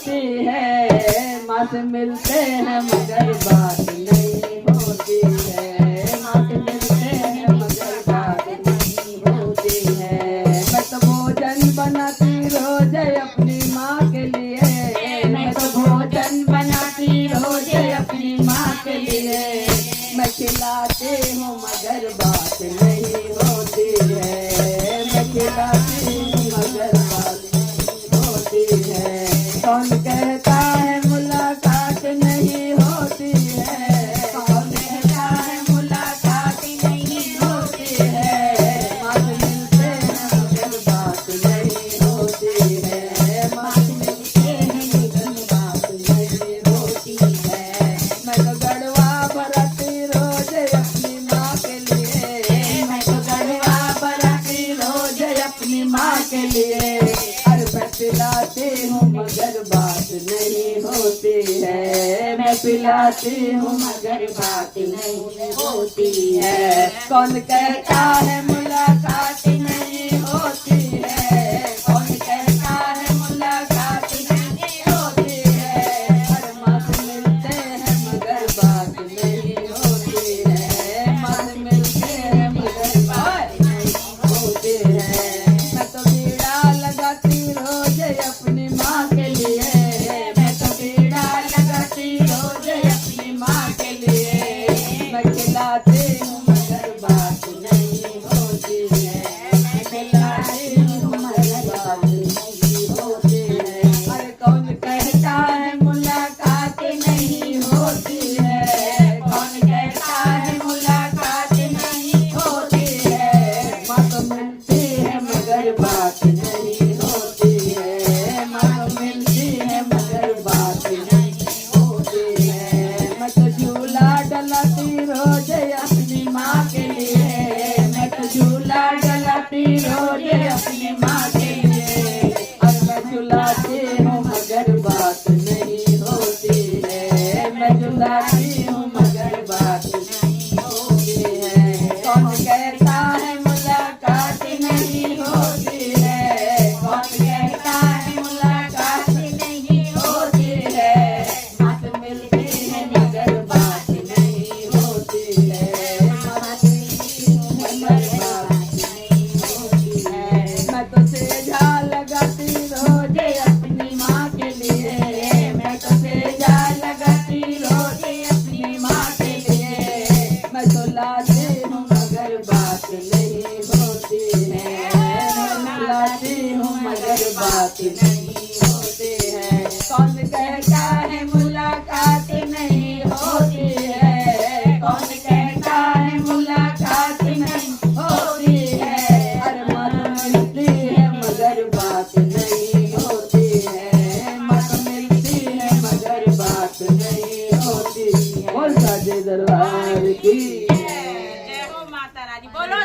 होती है। माँ से मिलते हैं मगर बात नहीं होती है। माँ से मिलते हैं मगर बात नहीं होती है। मैं तो भोजन बनाती रोज अपनी माँ के लिए। मैं तो भोजन बनाती रोज अपनी माँ के लिए। मैं खिलाती हूँ मगर बात नहीं होती है। मैं खिलाती हूँ मगर बात नहीं होती है। कौन कहता है मुलाकात नहीं होती है। कौन कहता है मुलाकात नहीं होती है। माँ से मिलते हैं मगर बात नहीं होती है। माँ से मिलते हैं मगर बात नहीं होती है। मैं तो गड़वा बरती रोज अपनी माँ के लिए। मैं तो गड़वा बरती रोज अपनी माँ के लिए। अरे मैं पिलाती हूँ मगर बात नहीं होती है। मैं पिलाती हूँ मगर बात नहीं होती है। कौन कहता है मुलाकात नहीं होती है। कौन कहता है मुलाकात नहीं होती है। हर माँ से मिलते हैं मगर बात नहीं होती है। माँ से मिलते हैं मगर बात नहीं होती है। मैं तो बीड़ा लगाती रोज अपनी माँ के लिए। मैं तो बीड़ा लगाती रोज अपनी माँ के लिए। मैं खिलाती हूँ मगर बात नहीं होती है। मैं खिलाती हूँ मगर बात नहीं होती है। अरे कौन कहता है मुलाकात नहीं होती है। कौन कहता है मुलाकात नहीं होती है। माँ तो मिलती है मगर बात नहीं होती है। माँ तो मिलती है मगर बात नहीं होती है। मैं तो झूला डलाती रोज अपनी माँ के लिए। मैं तो झूला डलाती रोज अपनी माँ के लिए। और मैं झुलाती हूँ मगर बात नहीं होती है। मैं झुलाती हूँ मगर बात नहीं होती है। कौन कहता है मुलाकात नहीं होती है। कौन कहता है मुलाकात नहीं होती है। माँ से मिलती है मगर बात नहीं होती है। माँ से मिलती हूँ मगर बात नहीं होती है। मैं तो सेजा लगाती रोज अपनी माँ के लिए। मैं तो सेजा लगाती रोज अपनी माँ के लिए। मैं तो लाती हूँ मगर बात नहीं होती है। मैं लाती हूँ मगर बात नहीं होती है। कौन कहता है मुलाकात नहीं होती है। कौन कहता है मुलाकात नहीं होती है। अरे मन मिलती है मगर बात नहीं होती है। मन मिलती है मगर बात नहीं होती है। बोल साजे दरबार की जय हो माता रानी। बोलो